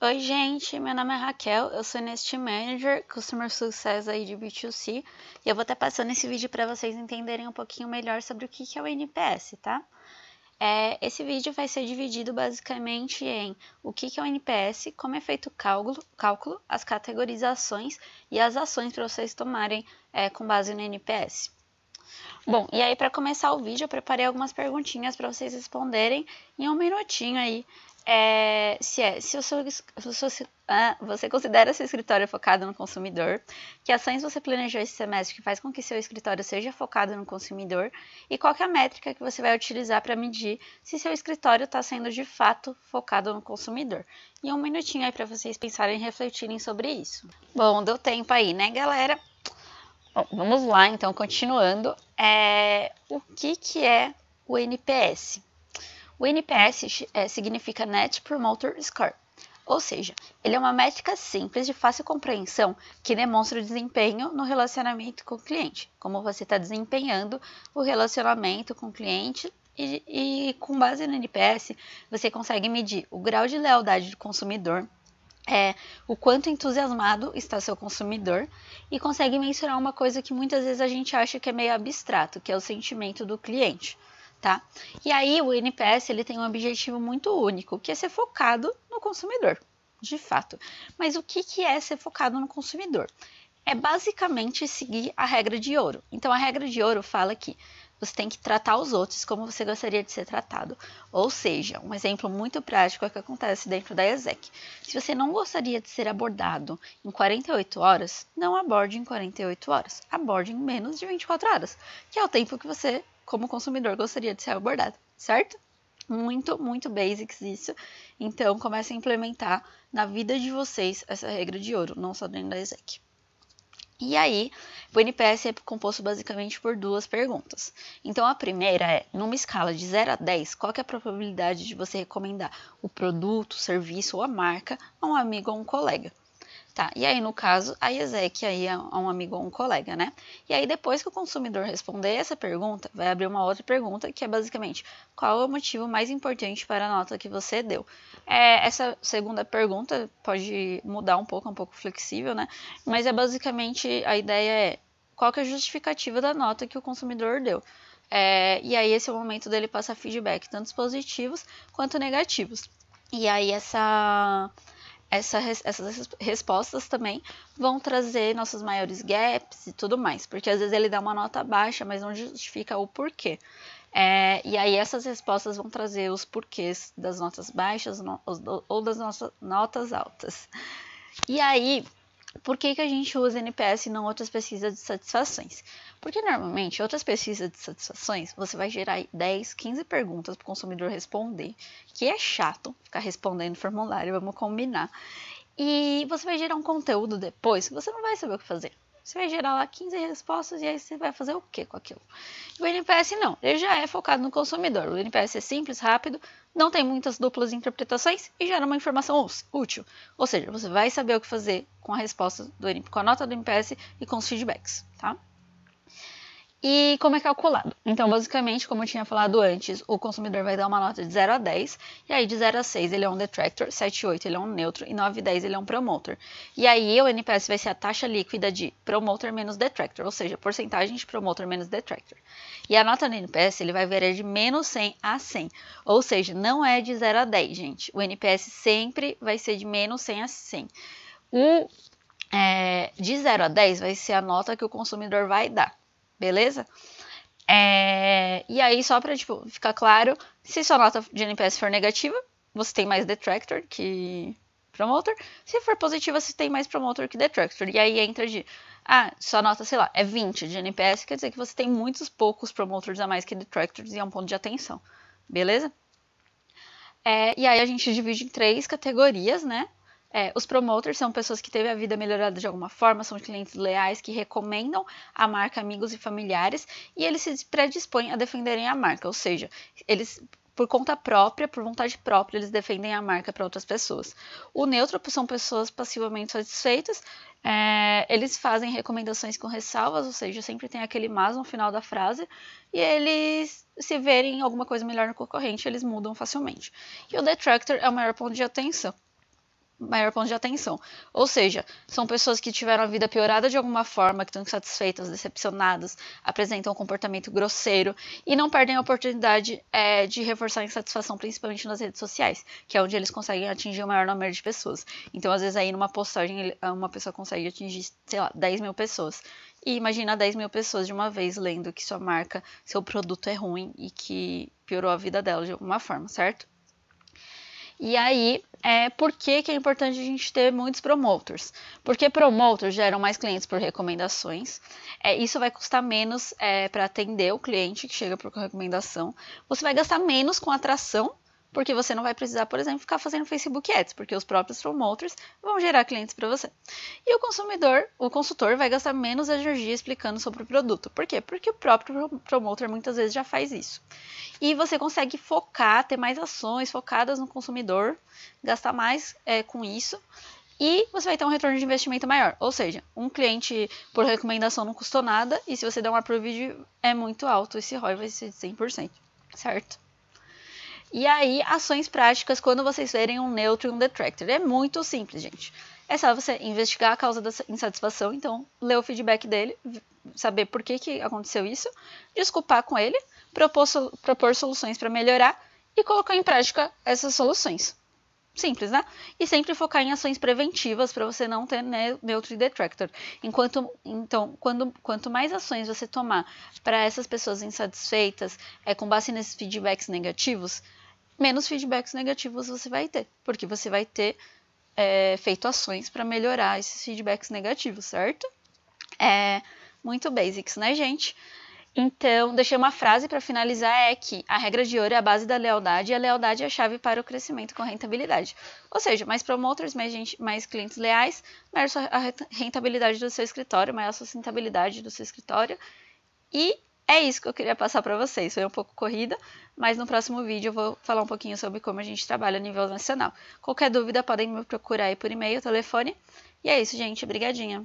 Oi, gente, meu nome é Raquel, eu sou Nest Manager, Customer Success aí de B2C, e eu vou estar passando esse vídeo para vocês entenderem um pouquinho melhor sobre o que é o NPS, tá? Esse vídeo vai ser dividido basicamente em o que é o NPS, como é feito o cálculo, as categorizações e as ações para vocês tomarem com base no NPS. Bom, e aí para começar o vídeo eu preparei algumas perguntinhas para vocês responderem em um minutinho aí. Você considera seu escritório focado no consumidor? Que ações você planejou esse semestre que faz com que seu escritório seja focado no consumidor? E qual que é a métrica que você vai utilizar para medir se seu escritório está sendo de fato focado no consumidor? E um minutinho aí para vocês pensarem e refletirem sobre isso. Bom, deu tempo aí, né, galera? Bom, vamos lá, então, continuando. O que é o NPS? O NPS significa Net Promoter Score, ou seja, ele é uma métrica simples de fácil compreensão que demonstra o desempenho no relacionamento com o cliente, como você está desempenhando o relacionamento com o cliente e com base no NPS você consegue medir o grau de lealdade do consumidor, o quanto entusiasmado está seu consumidor e consegue mensurar uma coisa que muitas vezes a gente acha que é meio abstrato, que é o sentimento do cliente. Tá? E aí o NPS ele tem um objetivo muito único, que é ser focado no consumidor, de fato. Mas o que é ser focado no consumidor? É basicamente seguir a regra de ouro. Então a regra de ouro fala que você tem que tratar os outros como você gostaria de ser tratado. Ou seja, um exemplo muito prático é o que acontece dentro da ESEC. Se você não gostaria de ser abordado em 48 horas, não aborde em 48 horas. Aborde em menos de 24 horas, que é o tempo que você, como consumidor, gostaria de ser abordado, certo? Muito basics isso. Então, comece a implementar na vida de vocês essa regra de ouro, não só dentro da ESEC. E aí, o NPS é composto basicamente por duas perguntas. Então, a primeira é, numa escala de 0 a 10, qual que é a probabilidade de você recomendar o produto, o serviço ou a marca a um amigo ou um colega? Tá, e aí no caso, a ESEC aí é um amigo ou um colega, né? E aí depois que o consumidor responder essa pergunta, vai abrir uma outra pergunta que é basicamente, qual é o motivo mais importante para a nota que você deu? Essa segunda pergunta pode mudar um pouco flexível, né? Mas basicamente, a ideia é, qual que é a justificativa da nota que o consumidor deu? E aí esse é o momento dele passar feedback, tanto positivos quanto negativos. E aí essas respostas também vão trazer nossos maiores gaps e tudo mais, porque às vezes ele dá uma nota baixa, mas não justifica o porquê. E aí essas respostas vão trazer os porquês das notas baixas ou das notas altas. E aí, por que a gente usa NPS e não outras pesquisas de satisfações? Porque normalmente, outras pesquisas de satisfações, você vai gerar 10, 15 perguntas para o consumidor responder, que é chato ficar respondendo formulário, vamos combinar. E você vai gerar um conteúdo depois que você não vai saber o que fazer. Você vai gerar lá 15 respostas e aí você vai fazer o que com aquilo? E o NPS não, ele já é focado no consumidor. O NPS é simples, rápido, não tem muitas duplas interpretações e gera uma informação útil. Ou seja, você vai saber o que fazer com a resposta com a nota do NPS e com os feedbacks, tá? E como é calculado? Então, basicamente, como eu tinha falado antes, o consumidor vai dar uma nota de 0 a 10, e aí de 0 a 6 ele é um detractor, 7 e 8 ele é um neutro, e 9 e 10 ele é um promoter. E aí o NPS vai ser a taxa líquida de promoter menos detractor, ou seja, porcentagem de promoter menos detractor. E a nota do NPS ele vai variar de menos 100 a 100, ou seja, não é de 0 a 10, gente. O NPS sempre vai ser de menos 100 a 100. De 0 a 10 vai ser a nota que o consumidor vai dar. Beleza? E aí, só para ficar claro, se sua nota de NPS for negativa, você tem mais detractor que promoter. Se for positiva, você tem mais promoter que detractor. E aí entra sua nota, sei lá, é 20 de NPS, quer dizer que você tem poucos promoters a mais que detractors e é um ponto de atenção. Beleza? E aí a gente divide em 3 categorias, né? Os promoters são pessoas que teve a vida melhorada de alguma forma, são clientes leais que recomendam a marca a amigos e familiares e eles se predispõem a defenderem a marca, ou seja, eles por conta própria, por vontade própria, eles defendem a marca para outras pessoas. O neutro são pessoas passivamente satisfeitas, eles fazem recomendações com ressalvas, ou seja, sempre tem aquele mas no final da frase, e eles se verem alguma coisa melhor no concorrente, eles mudam facilmente. E o detractor é o maior ponto de atenção. maior ponto de atenção. Ou seja, são pessoas que tiveram a vida piorada de alguma forma, que estão insatisfeitas, decepcionadas, apresentam um comportamento grosseiro e não perdem a oportunidade de reforçar a insatisfação, principalmente nas redes sociais, que é onde eles conseguem atingir o maior número de pessoas. Então, às vezes, aí numa postagem, uma pessoa consegue atingir, sei lá, 10 mil pessoas. E imagina 10 mil pessoas de uma vez lendo que sua marca, seu produto é ruim e que piorou a vida dela de alguma forma, certo? E aí, por que é importante a gente ter muitos promoters? Porque promoters geram mais clientes por recomendações. Isso vai custar menos para atender o cliente que chega por recomendação. Você vai gastar menos com atração, porque você não vai precisar, por exemplo, ficar fazendo Facebook Ads, porque os próprios promoters vão gerar clientes para você. E o consultor vai gastar menos energia explicando sobre o produto. Por quê? Porque o próprio promoter muitas vezes já faz isso. E você consegue focar, ter mais ações focadas no consumidor, gastar mais com isso. E você vai ter um retorno de investimento maior. Ou seja, um cliente por recomendação não custou nada, e se você der um approved é muito alto, esse ROI vai ser de 100%, certo? E aí, ações práticas quando vocês verem um neutro e um detractor. É muito simples, gente. É só você investigar a causa da insatisfação, então ler o feedback dele, saber por que aconteceu isso, desculpar com ele, propor soluções para melhorar e colocar em prática essas soluções. Simples, né? E sempre focar em ações preventivas para você não ter neutro e detractor. Então, quanto mais ações você tomar para essas pessoas insatisfeitas, com base nesses feedbacks negativos, menos feedbacks negativos você vai ter, porque você vai ter feito ações para melhorar esses feedbacks negativos, certo? Muito basics, né, gente? Então, deixei uma frase para finalizar, que a regra de ouro é a base da lealdade, e a lealdade é a chave para o crescimento com rentabilidade. Ou seja, mais promoters, mais clientes leais, maior a rentabilidade do seu escritório, maior a sustentabilidade do seu escritório. E é isso que eu queria passar para vocês. Foi um pouco corrida, mas no próximo vídeo eu vou falar um pouquinho sobre como a gente trabalha a nível nacional. Qualquer dúvida, podem me procurar aí por e-mail, telefone. E é isso, gente. Obrigadinha.